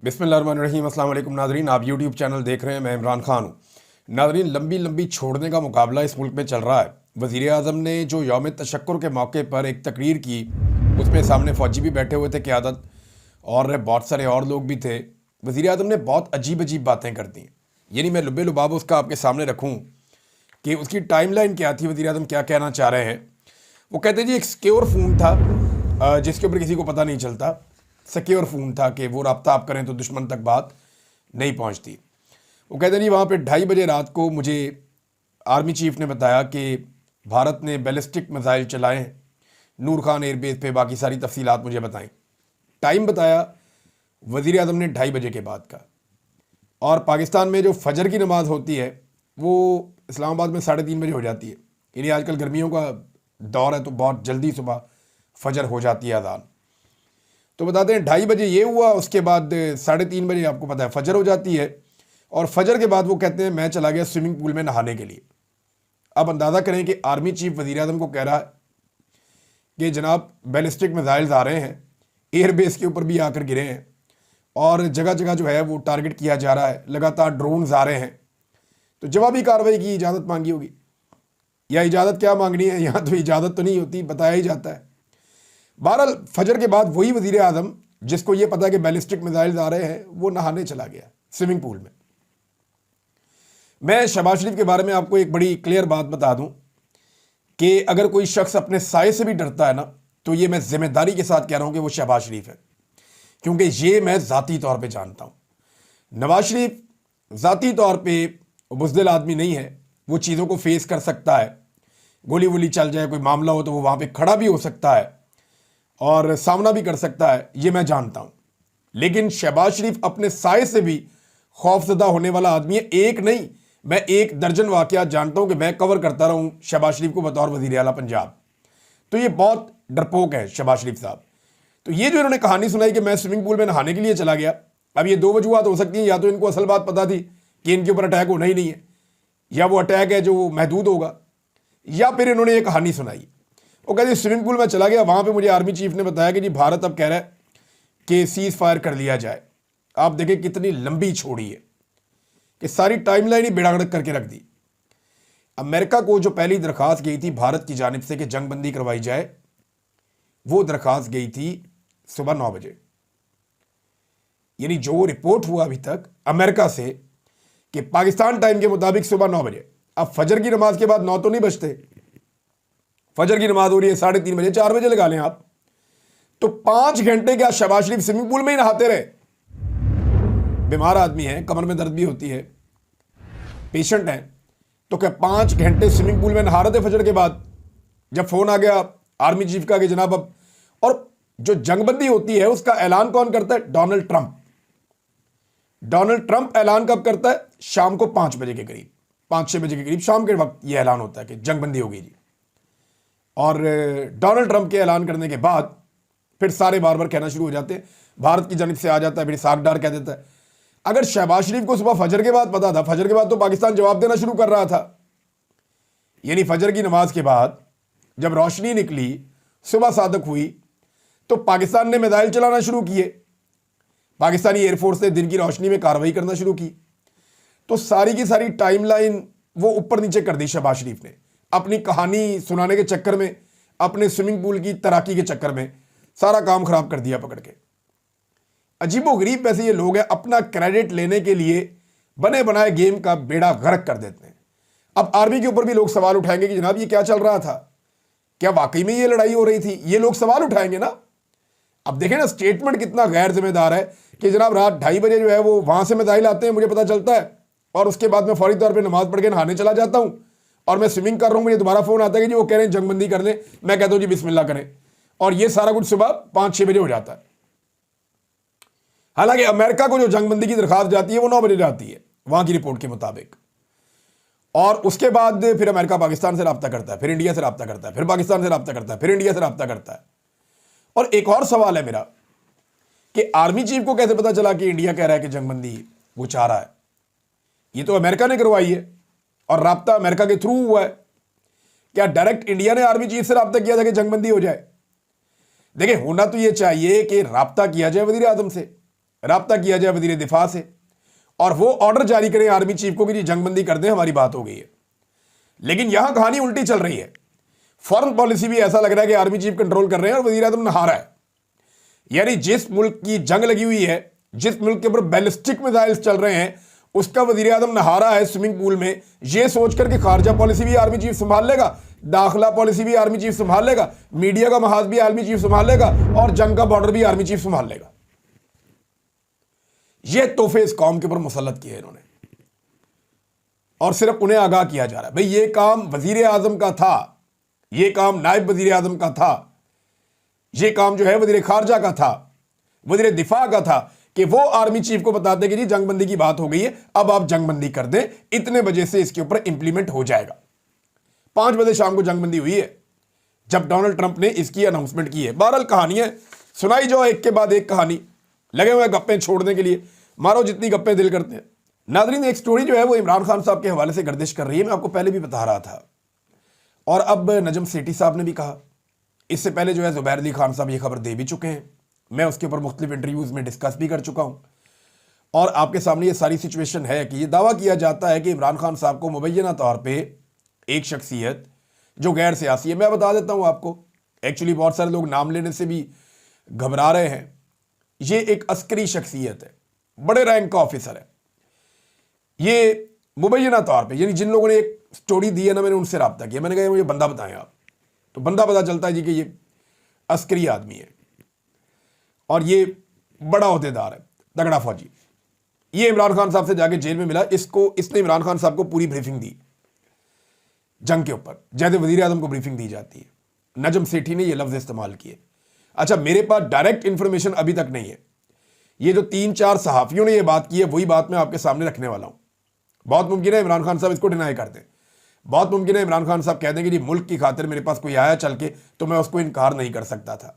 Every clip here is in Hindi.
बिस्मिल्लाहिर्रहमानिर्रहीम। अस्सलाम वालेकुम नाज़रीन, आप यूट्यूब चैनल देख रहे हैं। मैं इमरान खान हूँ। नाज़रीन, लंबी लंबी छोड़ने का मुकाबला इस मुल्क में चल रहा है। वज़ीर आज़म ने जो यौम तशक्कुर के मौके पर एक तकरीर की, उसमें सामने फ़ौजी भी बैठे हुए थे क़यादत, और बहुत सारे और लोग भी थे। वज़ीर आज़म ने बहुत अजीब अजीब बातें कर दी। यानी मैं लुबे लुबाब उसका आपके सामने रखूँ कि उसकी टाइमलाइन क्या थी, वज़ीर आज़म क्या कहना चाह रहे हैं। वो कहते जी एक सिक्योर फ़ोन था जिसके ऊपर किसी को पता नहीं चलता। सिक्योर फ़ोन था कि वो रब्ता आप करें तो दुश्मन तक बात नहीं पहुंचती। वो कहते नहीं, वहाँ पे 2:30 बजे रात को मुझे आर्मी चीफ ने बताया कि भारत ने बैलिस्टिक मिसाइल चलाए हैं नूर खान एयरबेस पे। बाकी सारी तफसीलात मुझे बताएं। टाइम बताया वज़ीर आज़म ने 2:30 बजे के बाद का। और पाकिस्तान में जो फजर की नमाज़ होती है वो इस्लामाबाद में 3:30 बजे हो जाती है। यानी आजकल गर्मियों का दौर है तो बहुत जल्दी सुबह फजर हो जाती है अजान। तो बताते हैं 2:30 बजे ये हुआ, उसके बाद 3:30 बजे आपको पता है फजर हो जाती है। और फजर के बाद वो कहते हैं मैं चला गया स्विमिंग पूल में नहाने के लिए। अब अंदाज़ा करें कि आर्मी चीफ वज़ीर आज़म को कह रहा है कि जनाब बैलिस्टिक मिसाइल्स आ रहे हैं, एयरबेस के ऊपर भी आकर गिरे हैं, और जगह जगह जो है वो टारगेट किया जा रहा है, लगातार ड्रोन्स आ रहे हैं। तो जवाबी कार्रवाई की इजाज़त मांगी होगी, या इजाज़त क्या मांगनी है, यहाँ तो इजाज़त तो नहीं होती, बताया ही जाता है। बहरहाल फजर के बाद वही वज़ीर आज़म जिसको ये पता है कि बैलिस्टिक मिसाइल्स आ रहे हैं, वो नहाने चला गया स्विमिंग पूल में। मैं शहबाज शरीफ के बारे में आपको एक बड़ी क्लियर बात बता दूं कि अगर कोई शख्स अपने साए से भी डरता है ना, तो ये मैं जिम्मेदारी के साथ कह रहा हूं कि वो शहबाज शरीफ है, क्योंकि ये मैं ज़ाती तौर पे जानता हूं। नवाज शरीफ ज़ाती तौर पे बुज़दिल आदमी नहीं है। वो चीज़ों को फेस कर सकता है, गोली वोली चल जाए, कोई मामला हो तो वो वहाँ पे खड़ा भी हो सकता है और सामना भी कर सकता है, ये मैं जानता हूं। लेकिन शहबाज शरीफ अपने साए से भी खौफजदा होने वाला आदमी है। एक नहीं, मैं 1 दर्जन वाकयात जानता हूं कि मैं कवर करता रहा हूं शहबाज शरीफ को बतौर वज़ीर आला पंजाब। तो ये बहुत डरपोक है शहबाज शरीफ साहब। तो ये जो इन्होंने कहानी सुनाई कि मैं स्विमिंग पूल में नहाने के लिए चला गया, अब ये 2 वजूहत हो सकती हैं। या तो इनको असल बात पता थी कि इनके ऊपर अटैक होना ही नहीं है, या वो अटैक है जो महदूद होगा, या फिर इन्होंने ये कहानी सुनाई। वो कहते स्विमिंग पूल में चला गया, वहां पे मुझे आर्मी चीफ ने बताया कि जी भारत अब कह रहा है कि सीज फायर कर लिया जाए। आप देखें कितनी लंबी छोड़ी है कि सारी टाइमलाइन ही बेड़ागड़क करके रख दी। अमेरिका को जो पहली दरखास्त गई थी भारत की जानिब से कि जंगबंदी करवाई जाए, वो दरखास्त गई थी सुबह 9 बजे। यानी जो रिपोर्ट हुआ अभी तक अमेरिका से कि पाकिस्तान टाइम के मुताबिक सुबह 9 बजे। अब फजर की नमाज के बाद 9 तो नहीं बजते, फजर की नमाज हो रही है 3:30 बजे, 4 बजे लगा लें आप, तो 5 घंटे क्या शहबाज शरीफ स्विमिंग पूल में ही नहाते रहे। बीमार आदमी है, कमर में दर्द भी होती है, पेशेंट है, तो क्या 5 घंटे स्विमिंग पूल में नहा रहे थे फजर के बाद। जब फोन आ गया आर्मी चीफ का कि जनाब अब, और जो जंगबंदी होती है उसका ऐलान कौन करता है? Donald Trump. डोनाल्ड ट्रंप ऐलान कब करता है? शाम को 5 बजे के करीब, 5-6 बजे के करीब शाम के वक्त यह ऐलान होता है कि जंगबंदी होगी जी। और डोनाल्ड ट्रंप के ऐलान करने के बाद फिर सारे बार बार कहना शुरू हो जाते हैं, भारत की जानिब से आ जाता है, फिर सागडार कह देता है। अगर शहबाज शरीफ को सुबह फजर के बाद पता था, फजर के बाद तो पाकिस्तान जवाब देना शुरू कर रहा था। यानी फजर की नमाज के बाद जब रोशनी निकली, सुबह सादक हुई, तो पाकिस्तान ने मिसाइल चलाना शुरू किए। पाकिस्तानी एयरफोर्स ने दिन की रोशनी में कार्रवाई करना शुरू की। तो सारी की सारी टाइमलाइन वो ऊपर नीचे कर दी शहबाज शरीफ ने, अपनी कहानी सुनाने के चक्कर में, अपने स्विमिंग पूल की तैराकी के चक्कर में सारा काम खराब कर दिया पकड़ के। अजीबोगरीब वैसे ये लोग हैं, अपना क्रेडिट लेने के लिए बने बनाए गेम का बेड़ा गर्क कर देते हैं। अब आर्मी के ऊपर भी लोग सवाल उठाएंगे कि जनाब ये क्या चल रहा था, क्या वाकई में ये लड़ाई हो रही थी? ये लोग सवाल उठाएंगे ना। अब देखें ना स्टेटमेंट कितना गैर जिम्मेदार है कि जनाब रात 2:30 बजे जो है वो वहां से मिसाइल आते हैं, मुझे पता चलता है, और उसके बाद मैं फौरी तौर पर नमाज पढ़ के नहाने चला जाता हूं, और मैं स्विमिंग कर रहा हूं, मुझे दोबारा फोन आता है कि जी वो कह रहे हैं जंगबंदी कर लें, मैं कहता हूं जी बिस्मिल्लाह करें, और ये सारा कुछ सुबह 5-6 बजे हो जाता है। हालांकि अमेरिका को जो जंगबंदी की दरखास्त जाती है वो 9 बजे जाती है वहां की रिपोर्ट के मुताबिक, और उसके बाद फिर अमेरिका पाकिस्तान से रब्ता करता है, फिर इंडिया से रब्ता करता है, फिर पाकिस्तान से रब्ता करता है, फिर इंडिया से रब्ता करता है। और एक और सवाल है मेरा कि आर्मी चीफ को कैसे पता चला कि इंडिया कह रहा है कि जंगबंदी वो चाह रहा है? ये तो अमेरिका ने करवाई है और रब्ता अमेरिका के थ्रू हुआ है। क्या डायरेक्ट इंडिया ने आर्मी चीफ से रब्ता किया था कि जंगबंदी हो जाए? देखिए, होना तो ये चाहिए कि रब्ता किया जाए वज़ीर आज़म से राब्ता किया जाए वजीर दिफा से और वो ऑर्डर जारी करें आर्मी चीफ को कि जी जंगबंदी कर दें, हमारी बात हो गई है। लेकिन यहां कहानी उल्टी चल रही है। फॉरेन पॉलिसी भी ऐसा लग रहा है कि आर्मी चीफ कंट्रोल कर रहे हैं और वजीर आजम नहा रहा है। यानी जिस मुल्क की जंग लगी हुई है, जिस मुल्क के ऊपर बैलिस्टिक मिसाइल्स चल रहे हैं, उसका वजीर आजम नहा रहा है स्विमिंग पूल में, यह सोचकर कि खारजा पॉलिसी भी आर्मी चीफ संभाल लेगा, दाखिला पॉलिसी भी आर्मी चीफ संभाल लेगा, मीडिया का महाज भी आर्मी चीफ संभाल लेगा और जंग का बॉर्डर भी आर्मी चीफ संभाल लेगा। यह तोहफे इस कौम के ऊपर मुसल्लत किए इन्होंने और सिर्फ उन्हें आगाह किया जा रहा है भाई यह काम वजीर आजम का था, यह काम नायब वजीर आजम का था, यह काम जो है वजीर खारजा का था, वजीर दिफा का था कि वो आर्मी चीफ को बताते कि जी जंगबंदी की बात हो गई है, अब आप जंगबंदी कर दें, इतने बजे से इसके ऊपर इंप्लीमेंट हो जाएगा। 5 बजे शाम को जंगबंदी हुई है जब डोनाल्ड ट्रंप ने इसकी अनाउंसमेंट की है। बहरहाल कहानियां सुनाई जाओ एक के बाद एक कहानी, लगे हुए गप्पे छोड़ने के लिए, मारो जितनी गप्पे दिल करते हैं। नाज़रीन, एक स्टोरी जो है वो इमरान खान साहब के हवाले से गर्दिश कर रही है, मैं आपको पहले भी बता रहा था और अब नजम सेठी साहब ने भी कहा। इससे पहले जो है जुबैर अली खान साहब ये खबर दे भी चुके हैं, मैं उसके ऊपर मुख्तलिफ इंटरव्यूज़ में डिस्कस भी कर चुका हूँ और आपके सामने ये सारी सिचुएशन है कि ये दावा किया जाता है कि इमरान खान साहब को मुबैना तौर पर एक शख्सियत जो गैर सियासी है, मैं बता देता हूँ आपको, एक्चुअली बहुत सारे लोग नाम लेने से भी घबरा रहे हैं, ये एक अस्करी शख्सियत है, बड़े रैंक का ऑफिसर है। ये मुबैना तौर पे, यानी जिन लोगों ने एक स्टोरी दी है ना, मैंने उनसे रब्ता किया, मैंने कहा मुझे बंदा बताएं आप, तो बंदा पता चलता है जी कि ये अस्करी आदमी है और ये बड़ा ओहदेदार है, तगड़ा फौजी। ये इमरान खान साहब से जाके जेल में मिला, इसने इमरान खान साहब को पूरी ब्रीफिंग दी जंग के ऊपर, जैसे वजीर आजम को ब्रीफिंग दी जाती है। नजम सेठी ने ये लफ्ज़ इस्तेमाल किए। अच्छा, मेरे पास डायरेक्ट इंफॉर्मेशन अभी तक नहीं है, ये जो 3-4 सहाफ़ियों ने ये बात की है वही बात मैं आपके सामने रखने वाला हूं। बहुत मुमकिन है इमरान खान साहब इसको डिनाई कर दें, बहुत मुमकिन है इमरान खान साहब कह दें कि जी मुल्क की खातिर मेरे पास कोई आया चल के तो मैं उसको इनकार नहीं कर सकता था।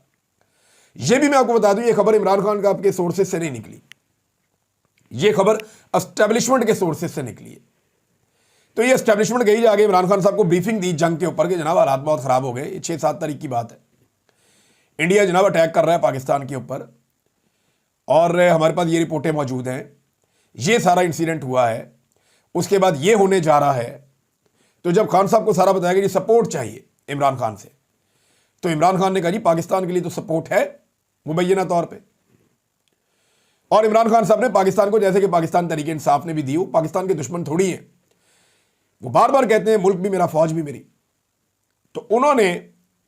यह भी मैं आपको बता दूं, ये खबर इमरान खान का आपके सोर्सेज से नहीं निकली, ये खबर एस्टेब्लिशमेंट के सोर्सेज से निकली है। तो ये एस्टेब्लिशमेंट गई जाके इमरान खान साहब को ब्रीफिंग दी जंग के ऊपर कि जनाब हालात बहुत ख़राब हो गए, 6-7 तारीख की बात है, इंडिया जनाब अटैक कर रहा है पाकिस्तान के ऊपर और हमारे पास ये रिपोर्टें मौजूद हैं, ये सारा इंसिडेंट हुआ है, उसके बाद ये होने जा रहा है। तो जब खान साहब को सारा बताया कि जी सपोर्ट चाहिए इमरान खान से, तो इमरान खान ने कहा जी पाकिस्तान के लिए तो सपोर्ट है मुबैना तौर पे। और इमरान खान साहब ने पाकिस्तान को, जैसे कि पाकिस्तान तरीके इंसाफ ने भी दी, वो पाकिस्तान के दुश्मन थोड़ी हैं, वो बार बार कहते हैं मुल्क भी मेरा, फौज भी मेरी। तो उन्होंने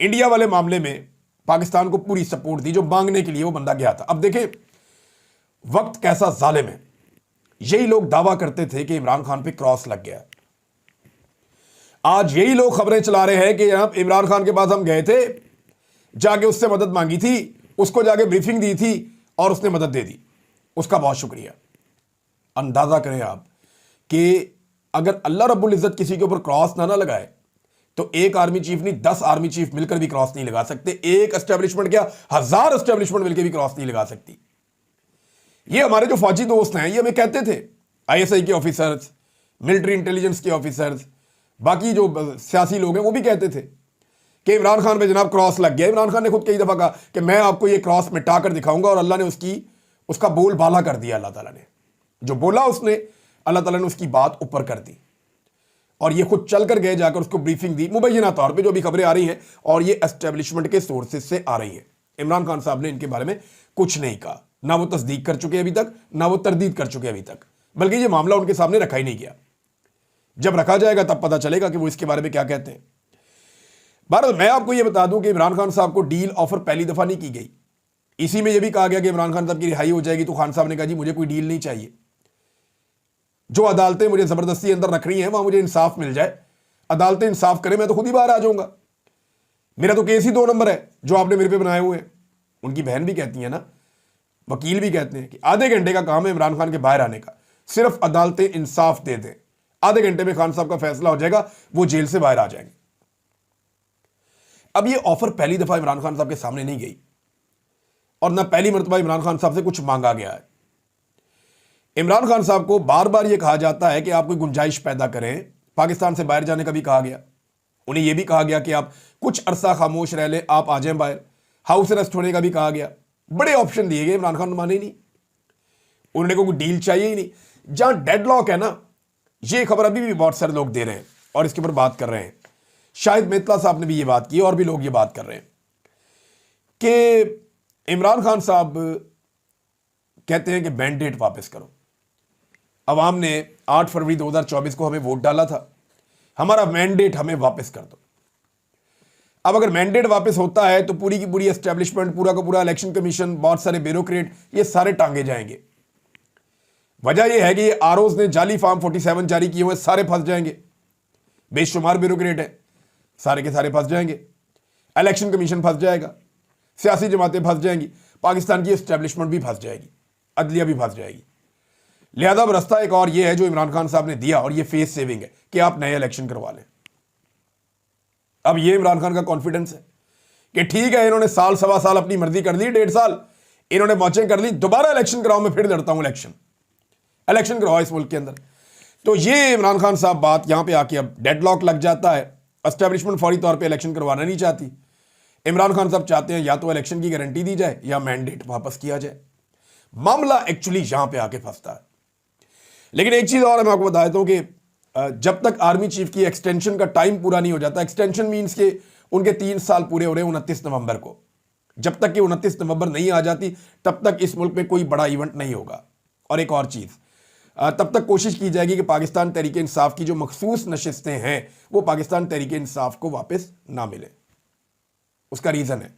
इंडिया वाले मामले में पाकिस्तान को पूरी सपोर्ट दी जो मांगने के लिए वो बंदा गया था। अब देखें वक्त कैसा जालिम है, यही लोग दावा करते थे कि इमरान खान पे क्रॉस लग गया, आज यही लोग खबरें चला रहे हैं कि जनाब इमरान खान के पास हम गए थे, जाके उससे मदद मांगी थी, उसको जाके ब्रीफिंग दी थी और उसने मदद दे दी, उसका बहुत शुक्रिया। अंदाजा करें आप कि अगर अल्लाह रब्बुल इज़्ज़त किसी के ऊपर क्रॉस ना लगाए तो एक आर्मी चीफ नहीं 10 आर्मी चीफ मिलकर भी क्रॉस नहीं लगा सकते, एक एस्टेब्लिशमेंट क्या 1000 एस्टेब्लिशमेंट मिलकर भी क्रॉस नहीं लगा सकती। ये हमारे जो फौजी दोस्त हैं ये हमें कहते थे, आईएसआई के ऑफिसर्स, मिलिट्री इंटेलिजेंस के ऑफिसर्स, बाकी जो सियासी लोग हैं वो भी कहते थे कि इमरान खान पे जनाब क्रॉस लग गया। इमरान खान ने खुद कई दफ़ा कहा कि मैं आपको ये क्रॉस मिटा कर दिखाऊंगा और अल्लाह ने उसका बोल बाला कर दिया। अल्लाह ताला ने जो बोला उसने, अल्लाह ताला ने उसकी बात ऊपर कर दी और ये खुद चल कर गए, जाकर उसको ब्रीफिंग दी मुबैना तौर पे, जो भी खबरें आ रही हैं और ये एस्टेब्लिशमेंट के सोर्सेज से आ रही हैं। इमरान खान साहब ने इनके बारे में कुछ नहीं कहा, ना वो तस्दीक कर चुके अभी तक, ना वो तरदीद कर चुके अभी तक, बल्कि ये मामला उनके सामने रखा ही नहीं गया। जब रखा जाएगा तब पता चलेगा कि वो इसके बारे में क्या कहते हैं। बहरहाल मैं आपको ये बता दूं कि इमरान खान साहब को डील ऑफर पहली दफा नहीं की गई। इसी में यह भी कहा गया कि इमरान खान साहब की रिहाई हो जाएगी, तो खान साहब ने कहा जी मुझे कोई डील नहीं चाहिए, जो अदालतें मुझे जबरदस्ती अंदर रख रही हैं वहां मुझे इंसाफ मिल जाए, अदालतें इंसाफ करें, मैं तो खुद ही बाहर आ जाऊंगा, मेरा तो केस ही 2 नंबर है जो आपने मेरे पे बनाए हुए हैं। उनकी बहन भी कहती है ना, वकील भी कहते हैं कि आधे घंटे का काम है इमरान खान के बाहर आने का, सिर्फ अदालतें इंसाफ दे दें, आधे घंटे में खान साहब का फैसला हो जाएगा, वो जेल से बाहर आ जाएंगे। अब ये ऑफर पहली दफा इमरान खान साहब के सामने नहीं गई और ना पहली मरतबा इमरान खान साहब से कुछ मांगा गया है। इमरान खान साहब को बार बार यह कहा जाता है कि आप कोई गुंजाइश पैदा करें, पाकिस्तान से बाहर जाने का भी कहा गया, उन्हें यह भी कहा गया कि आप कुछ अरसा खामोश रह लें, आप आ जाएं बाहर, हाउस अरेस्ट होने का भी कहा गया, बड़े ऑप्शन दिए गए, इमरान खान माने नहीं। उन्होंने कोई डील चाहिए ही नहीं। जहां डेडलॉक है ना, ये खबर अभी भी बहुत सारे लोग दे रहे हैं और इसके ऊपर बात कर रहे हैं। शायद मित्तला साहब ने भी ये बात की और भी लोग ये बात कर रहे हैं कि इमरान खान साहब कहते हैं कि मैंडेट वापस करो। अवाम ने 8 फरवरी 2024 को हमें वोट डाला था, हमारा मैंडेट हमें वापस कर दो। अब अगर मैंडेट वापस होता है तो पूरी की पूरी एस्टेब्लिशमेंट, पूरा का पूरा इलेक्शन कमीशन, बहुत सारे ब्यूरोक्रेट, ये सारे टांगे जाएंगे। वजह यह है कि आरओज ने जाली फॉर्म 47 जारी किए हुए, सारे फंस जाएंगे। बेशुमार ब्यूरोक्रेट है, सारे के सारे फंस जाएंगे। इलेक्शन कमीशन फंस जाएगा, सियासी जमातें फंस जाएंगी, पाकिस्तान की एस्टेब्लिशमेंट भी फंस जाएगी, अदलिया भी फंस जाएगी। लिहाजा अब रास्ता एक और ये है जो इमरान खान साहब ने दिया, और ये फेस सेविंग है कि आप नए इलेक्शन करवा लें। अब ये इमरान खान का कॉन्फिडेंस है कि ठीक है, इन्होंने साल सवा साल अपनी मर्जी कर ली, 1.5 साल इन्होंने मौजें कर ली, दोबारा इलेक्शन कराओ, मैं फिर लड़ता हूं इलेक्शन करवाओ इस मुल्क के अंदर। तो ये इमरान खान साहब बात यहां पे आके अब डेडलॉक लग जाता है। एस्टेब्लिशमेंट फौरी तौर पे इलेक्शन करवाना नहीं चाहती। इमरान खान साहब चाहते हैं या तो इलेक्शन की गारंटी दी जाए या मैंडेट वापस किया जाए। मामला एक्चुअली यहां पे आके फंसता है। लेकिन एक चीज और मैं आपको बता देता हूं कि जब तक आर्मी चीफ की एक्सटेंशन का टाइम पूरा नहीं हो जाता, एक्सटेंशन मीन्स के उनके 3 साल पूरे हो रहे हैं 29 नवंबर को, जब तक कि 29 नवंबर नहीं आ जाती तब तक इस मुल्क में कोई बड़ा इवेंट नहीं होगा। और एक और चीज, तब तक कोशिश की जाएगी कि पाकिस्तान तहरीक इंसाफ की जो मखसूस नशिस्तें हैं वो पाकिस्तान तहरीक इंसाफ को वापस ना मिले। उसका रीजन है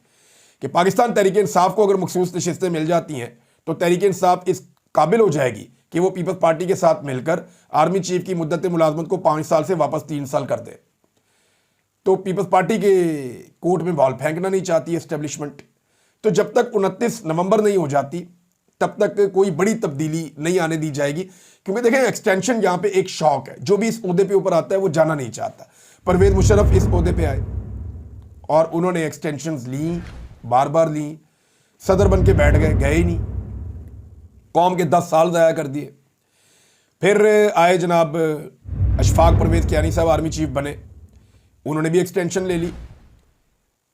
कि पाकिस्तान तहरीक इंसाफ को अगर मखसूस नशिस्तें मिल जाती हैं तो तहरीक इंसाफ इस काबिल हो जाएगी कि वो पीपल्स पार्टी के साथ मिलकर आर्मी चीफ की मुद्दत मुलाजमत को 5 साल से वापस 3 साल कर दे। तो पीपल्स पार्टी के कोर्ट में बॉल फेंकना नहीं चाहती एस्टेब्लिशमेंट। तो जब तक 29 नवंबर नहीं हो जाती तब तक कोई बड़ी तब्दीली नहीं आने दी जाएगी। क्योंकि देखें, एक्सटेंशन यहां पे एक शौक है, जो भी इस ओहदे पे ऊपर आता है वो जाना नहीं चाहता। परवेज मुशर्रफ इस ओहदे पे आए और उन्होंने एक्सटेंशंस ली, बार बार ली, सदर बन के बैठ गए, गए ही नहीं, कौम के 10 साल ज़ाया कर दिए। फिर आए जनाब अशफाक परवेज कियानी साहब, आर्मी चीफ बने, उन्होंने भी एक्सटेंशन ले ली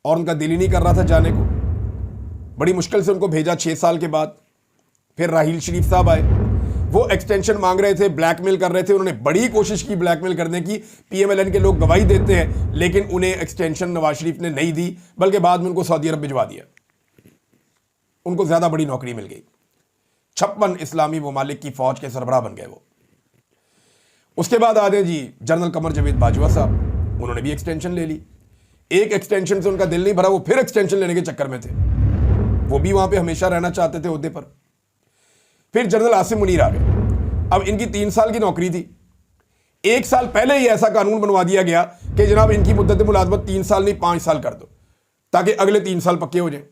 और उनका दिल ही नहीं कर रहा था जाने को। बड़ी मुश्किल से उनको भेजा 6 साल के बाद। फिर राहील शरीफ साहब आए, वो एक्सटेंशन मांग रहे थे, ब्लैकमेल कर रहे थे, उन्होंने बड़ी कोशिश की ब्लैकमेल करने की। पीएमएलएन के लोग गवाही देते हैं, लेकिन उन्हें एक्सटेंशन नवाज शरीफ ने नहीं दी, बल्कि बाद में उनको सऊदी अरब भिजवा दिया। उनको ज्यादा बड़ी नौकरी मिल गई, 56 इस्लामी ममालिक की फौज के सरबराह बन गए वो। उसके बाद आ गए जी जनरल कमर जावेद बाजवा साहब, उन्होंने भी एक्सटेंशन ले ली। एक एक्सटेंशन से उनका दिल नहीं भरा, वो फिर एक्सटेंशन लेने के चक्कर में थे, वो भी वहां पे हमेशा रहना चाहते थे ओहदे पर। फिर जनरल आसिम मुनीर आ गए। अब इनकी 3 साल की नौकरी थी, 1 साल पहले ही ऐसा कानून बनवा दिया गया कि जनाब इनकी मुद्दत मुलाजमत 3 साल नहीं 5 साल कर दो, ताकि अगले 3 साल पक्के हो जाए।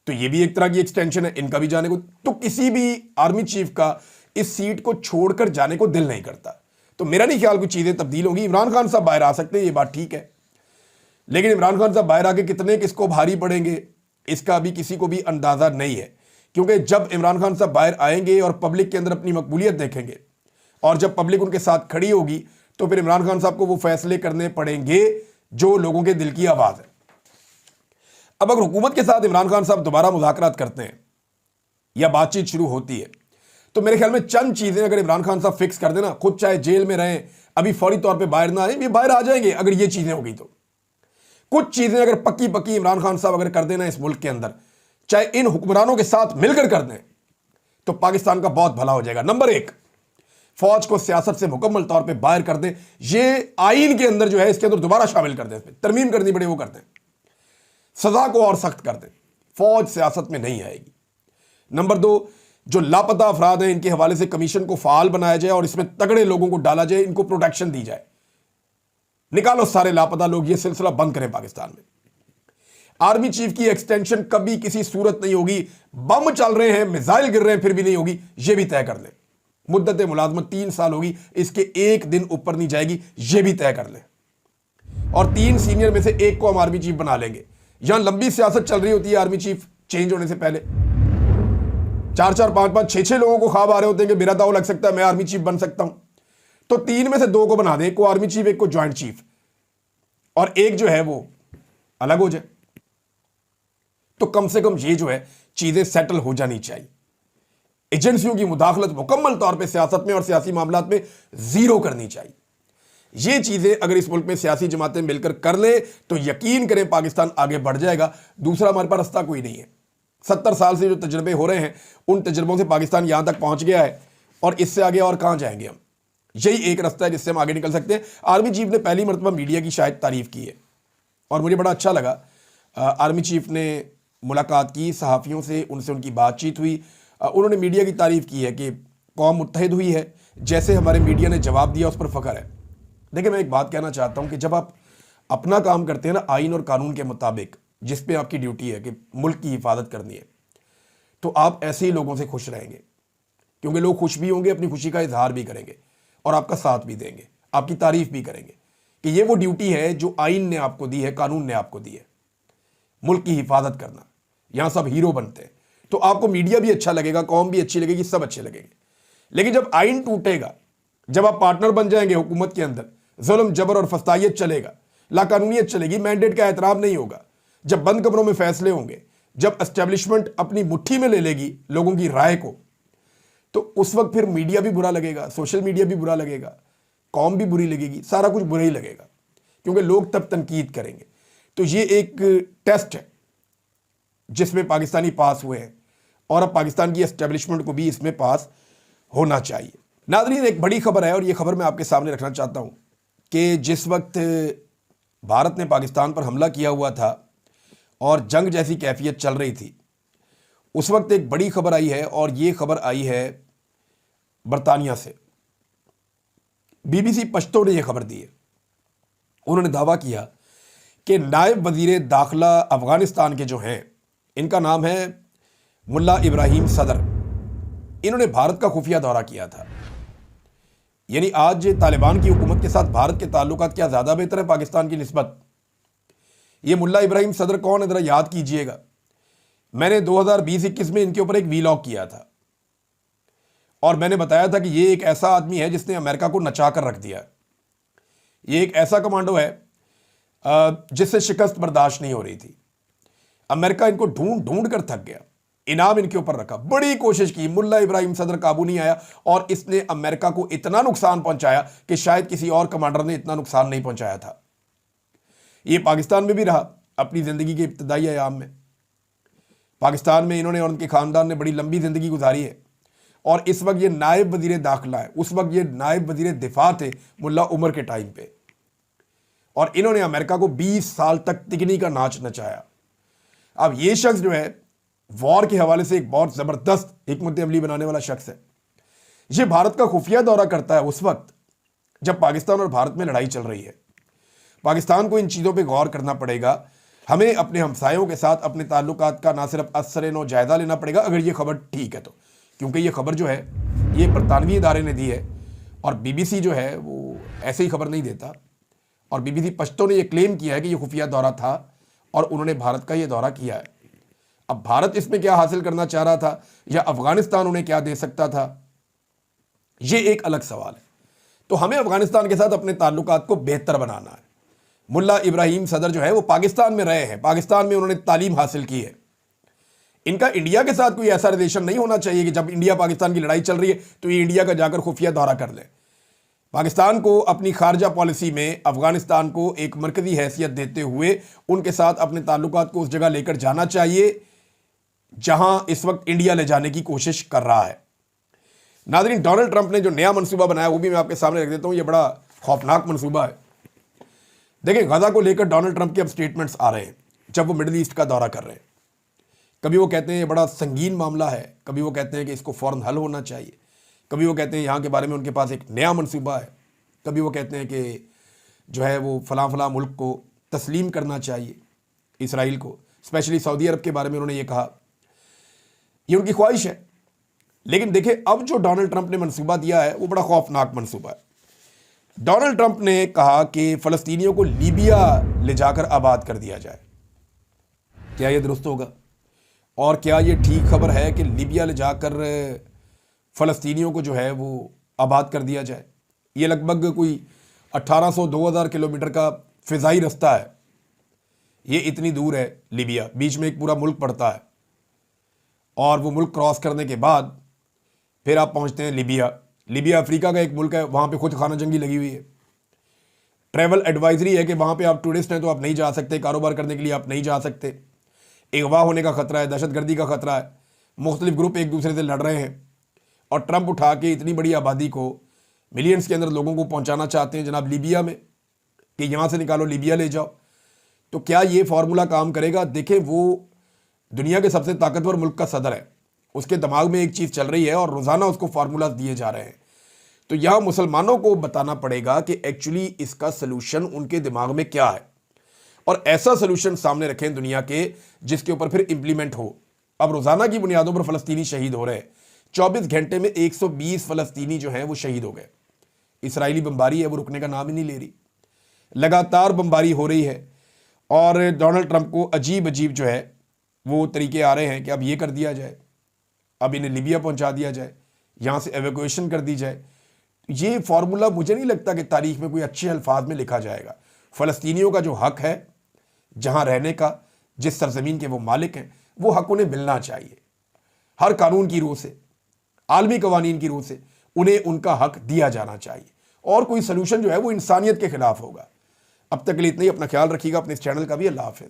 तो ये भी एक तरह की एक्सटेंशन है, इनका भी जाने को। तो किसी भी आर्मी चीफ का इस सीट को छोड़कर जाने को दिल नहीं करता। तो मेरा नहीं ख्याल कुछ चीजें तब्दील होंगी। इमरान खान साहब बाहर आ सकते हैं, ये बात ठीक है, लेकिन इमरान खान साहब बाहर आके कितने किसको भारी पड़ेंगे इसका अभी किसी को भी अंदाजा नहीं है। क्योंकि जब इमरान खान साहब बाहर आएंगे और पब्लिक के अंदर अपनी मकबूलियत देखेंगे और जब पब्लिक उनके साथ खड़ी होगी तो फिर इमरान खान साहब को वो फैसले करने पड़ेंगे जो लोगों के दिल की आवाज है। अब अगर हुकूमत के साथ इमरान खान साहब दोबारा मुज़ाकरात करते हैं या बातचीत शुरू होती है तो मेरे ख्याल में चंद चीजें अगर इमरान खान साहब फिक्स कर देना, खुद चाहे जेल में रहें, अभी फौरी तौर पर बाहर ना आए, ये बाहर आ जाएंगे अगर ये चीजें होगी। तो कुछ चीजें अगर पक्की पक्की इमरान खान साहब अगर कर देना इस मुल्क के अंदर, चाहे इन हुक्मरानों के साथ मिलकर कर दें, तो पाकिस्तान का बहुत भला हो जाएगा। नंबर 1, फौज को सियासत से मुकम्मल तौर पे बाहर कर दें। ये आईन के अंदर जो है इसके अंदर दोबारा शामिल कर दें, इसमें तरमीम करनी पड़े वो कर दें, सजा को और सख्त कर दें, फौज सियासत में नहीं आएगी। नंबर 2, जो लापता अफराद हैं इनके हवाले से कमीशन को फाल बनाया जाए और इसमें तगड़े लोगों को डाला जाए, इनको प्रोटेक्शन दी जाए, निकालो सारे लापता लोग, ये सिलसिला बंद करें पाकिस्तान में। आर्मी चीफ की एक्सटेंशन कभी किसी सूरत नहीं होगी, बम चल रहे हैं, मिसाइल गिर रहे हैं, फिर भी नहीं होगी, यह भी तय कर लें। मुद्दत मुलाजमत 3 साल होगी, इसके 1 दिन ऊपर नहीं जाएगी, यह भी तय कर लें। और 3 सीनियर में से 1 को हम आर्मी चीफ बना लेंगे। यहां लंबी सियासत चल रही होती है आर्मी चीफ चेंज होने से पहले, 4-4, 5-5, 6-6 लोगों को ख्वाब आ रहे होते हैं कि मेरा दाव लग सकता है, मैं आर्मी चीफ बन सकता हूं। तो 3 में से 2 को बना दें, 1 को आर्मी चीफ, 1 को ज्वाइंट चीफ, और 1 जो है वो अलग हो जाए। तो कम से कम ये जो है चीजें सेटल हो जानी चाहिए। एजेंसियों की मुदाखलत मुकम्मल तौर पे सियासत में और सियासी मामलात में जीरो करनी चाहिए। ये चीजें अगर इस मुल्क में सियासी जमातें मिलकर कर ले तो यकीन करें पाकिस्तान आगे बढ़ जाएगा। दूसरा हमारे पास रास्ता कोई नहीं है। 70 साल से जो तजर्बे हो रहे हैं उन तजर्बों से पाकिस्तान यहां तक पहुंच गया है और इससे आगे और कहां जाएंगे हम। यही एक रास्ता है जिससे हम आगे निकल सकते हैं। आर्मी चीफ ने पहली मरतबा मीडिया की शायद तारीफ की है और मुझे बड़ा अच्छा लगा। आर्मी चीफ ने मुलाकात की सहाफ़ियों से, उनसे उनकी बातचीत हुई। उन्होंने मीडिया की तारीफ की है कि कौम मुत्तहिद हुई है, जैसे हमारे मीडिया ने जवाब दिया उस पर फ़ख्र है। देखिए, मैं एक बात कहना चाहता हूं कि जब आप अपना काम करते हैं ना आइन और कानून के मुताबिक, जिस पे आपकी ड्यूटी है कि मुल्क की हिफाजत करनी है, तो आप ऐसे ही लोगों से खुश रहेंगे, क्योंकि लोग खुश भी होंगे, अपनी खुशी का इजहार भी करेंगे और आपका साथ भी देंगे, आपकी तारीफ भी करेंगे कि ये वो ड्यूटी है जो आइन ने आपको दी है, कानून ने आपको दी है, मुल्क की हिफाजत करना। यहां सब हीरो बनते हैं, तो आपको मीडिया भी अच्छा लगेगा, कौम भी अच्छी लगेगी, सब अच्छे लगेंगे। लेकिन जब आइन टूटेगा, जब आप पार्टनर बन जाएंगे हुकूमत के अंदर, जुल्म जबर और फस्तायत चलेगा, लाकानूनियत चलेगी, मैंडेट का एहतराम नहीं होगा, जब बंद कमरों में फैसले होंगे, जब एस्टेब्लिशमेंट अपनी मुट्ठी में ले लेगी लोगों की राय को, तो उस वक्त फिर मीडिया भी बुरा लगेगा, सोशल मीडिया भी बुरा लगेगा, कौम भी बुरी लगेगी, सारा कुछ बुरा ही लगेगा, क्योंकि लोग तब तनकीद करेंगे। तो ये एक टेस्ट है जिसमें पाकिस्तानी पास हुए हैं और अब पाकिस्तान की एस्टेब्लिशमेंट को भी इसमें पास होना चाहिए। नाज़रीन, एक बड़ी खबर है और ये खबर मैं आपके सामने रखना चाहता हूँ कि जिस वक्त भारत ने पाकिस्तान पर हमला किया हुआ था और जंग जैसी कैफियत चल रही थी, उस वक्त एक बड़ी खबर आई है और ये खबर आई है बरतानिया से। BBC पश्तो ने यह खबर दी है। उन्होंने दावा किया कि नायब वजीर दाखिला अफगानिस्तान के जो हैं, इनका नाम है मुल्ला इब्राहिम सदर, इन्होंने भारत का खुफिया दौरा किया था। यानी आज तालिबान की हुकूमत के साथ भारत के ताल्लुकात क्या ज़्यादा बेहतर है पाकिस्तान की निस्बत? ये मुल्ला इब्राहिम सदर कौन है, ज़रा याद कीजिएगा। मैंने 2020-21 में इनके ऊपर एक वीलॉग किया था और मैंने बताया था कि ये एक ऐसा आदमी है जिसने अमेरिका को नचा कर रख दिया। ये एक ऐसा कमांडो है जिससे शिकस्त बर्दाश्त नहीं हो रही थी। अमेरिका इनको ढूंढ ढूंढ कर थक गया, इनाम इनके ऊपर रखा, बड़ी कोशिश की, मुल्ला इब्राहिम सदर काबू नहीं आया और इसने अमेरिका को इतना नुकसान पहुंचाया कि शायद किसी और कमांडर ने इतना नुकसान नहीं पहुंचाया था। ये पाकिस्तान में भी रहा अपनी ज़िंदगी के इब्तदाई अयाम में। पाकिस्तान में इन्होंने और उनके ख़ानदान ने बड़ी लंबी ज़िंदगी गुजारी है और इस वक्त ये नायब वज़ीर दाखिला है। उस वक्त ये नायब वज़ीर दिफा थे मुल्ला उमर के टाइम पे, और इन्होंने अमेरिका को 20 साल तक तिगनी का नाच नचाया। अब ये शख्स जो है वॉर के हवाले से एक बहुत ज़बरदस्त हिकमत अमली बनाने वाला शख्स है। ये भारत का खुफिया दौरा करता है उस वक्त जब पाकिस्तान और भारत में लड़ाई चल रही है। पाकिस्तान को इन चीज़ों पे गौर करना पड़ेगा। हमें अपने हमसायों के साथ अपने ताल्लुकात का ना सिर्फ असर नो जायज़ा लेना पड़ेगा अगर ये खबर ठीक है तो, क्योंकि ये खबर जो है ये बरतानवी इदारे ने दी है और BBC जो है वो ऐसे ही खबर नहीं देता। और BBC पश्तो ने यह क्लेम किया है कि ये खुफिया दौरा था और उन्होंने भारत का ये दौरा किया है। अब भारत इसमें क्या हासिल करना चाह रहा था या अफगानिस्तान उन्हें क्या दे सकता था, ये एक अलग सवाल है। तो हमें अफगानिस्तान के साथ अपने ताल्लुकात को बेहतर बनाना है। मुल्ला इब्राहिम सदर जो है वो पाकिस्तान में रहे हैं, पाकिस्तान में उन्होंने तालीम हासिल की है। इनका इंडिया के साथ कोई ऐसा रिलेशन नहीं होना चाहिए कि जब इंडिया पाकिस्तान की लड़ाई चल रही है तो ये इंडिया का जाकर खुफिया दौरा कर ले। पाकिस्तान को अपनी खारजा पॉलिसी में अफगानिस्तान को एक मरकजी हैसियत देते हुए उनके साथ अपने ताल्लुकात को उस जगह लेकर जाना चाहिए जहां इस वक्त इंडिया ले जाने की कोशिश कर रहा है। नाज़रीन, डोनाल्ड ट्रंप ने जो नया मनसूबा बनाया वो भी मैं आपके सामने रख देता हूं। ये बड़ा खौफनाक मनसूबा है। देखिए, गजा को लेकर डोनाल्ड ट्रंप के अब स्टेटमेंट्स आ रहे हैं जब वो मिडिल ईस्ट का दौरा कर रहे हैं। कभी वो कहते हैं ये बड़ा संगीन मामला है, कभी वो कहते हैं कि इसको फ़ौरन हल होना चाहिए, कभी वो कहते हैं यहाँ के बारे में उनके पास एक नया मनसूबा है, कभी वो कहते हैं कि जो है वो फ़लाँ मुल्क को तस्लीम करना चाहिए, इसराइल को, स्पेशली सऊदी अरब के बारे में उन्होंने ये कहा। ये उनकी ख्वाहिश है। लेकिन देखिए, अब जो डोनाल्ड ट्रंप ने मनसूबा दिया है वो बड़ा खौफनाक मनसूबा है। डोनाल्ड ट्रंप ने कहा कि फ़लस्तीनियों को लीबिया ले जाकर आबाद कर दिया जाए। क्या ये दुरुस्त होगा? और क्या ये ठीक खबर है कि लीबिया ले जाकर फ़लस्तीनियों को जो है वो आबाद कर दिया जाए? ये लगभग कोई 1800-2000 किलोमीटर का फ़िज़ाई रास्ता है। ये इतनी दूर है लीबिया, बीच में एक पूरा मुल्क पड़ता है और वो मुल्क क्रॉस करने के बाद फिर आप पहुंचते हैं लिबिया। लिबिया अफ्रीका का एक मुल्क है, वहाँ पे खुद खाना जंगी लगी हुई है। ट्रैवल एडवाइजरी है कि वहाँ पे आप टूरिस्ट हैं तो आप नहीं जा सकते, कारोबार करने के लिए आप नहीं जा सकते। अगवा होने का खतरा है, दहशतगर्दी का खतरा है, मुख्तलिफ ग्रुप एक दूसरे से लड़ रहे हैं और ट्रंप उठा के इतनी बड़ी आबादी को, मिलियंस के अंदर लोगों को पहुँचाना चाहते हैं जनाब लीबिया में, कि यहाँ से निकालो लीबिया ले जाओ। तो क्या ये फार्मूला काम करेगा? देखें, वो दुनिया के सबसे ताकतवर मुल्क का सदर है, उसके दिमाग में एक चीज़ चल रही है और रोज़ाना उसको फार्मूला दिए जा रहे हैं। तो यहाँ मुसलमानों को बताना पड़ेगा कि एक्चुअली इसका सलूशन उनके दिमाग में क्या है और ऐसा सलूशन सामने रखें दुनिया के जिसके ऊपर फिर इंप्लीमेंट हो। अब रोज़ाना की बुनियादों पर फ़लस्तीनी शहीद हो रहे हैं। 24 घंटे में 120 फ़लस्तीनी जो हैं वो शहीद हो गए। इसराइली बमबारी है, वो रुकने का नाम ही नहीं ले रही, लगातार बमबारी हो रही है। और डोनाल्ड ट्रंप को अजीब अजीब जो है वो तरीके आ रहे हैं कि अब ये कर दिया जाए, अब इन्हें लिबिया पहुंचा दिया जाए, यहाँ से एवेकुएशन कर दी जाए। ये फार्मूला मुझे नहीं लगता कि तारीख में कोई अच्छे अल्फाज में लिखा जाएगा। फ़लस्तीनियों का जो हक है जहाँ रहने का, जिस सरजमीन के वो मालिक हैं, वो हक उन्हें मिलना चाहिए। हर कानून की रूह से, आलमी कवानीन की रूह से उन्हें उनका हक दिया जाना चाहिए और कोई सलूशन जो है वो इंसानियत के खिलाफ होगा। अब तक के लिए इतना ही। अपना ख्याल रखिएगा, अपने इस चैनल का भी। अल्लाह हाफ़िज़।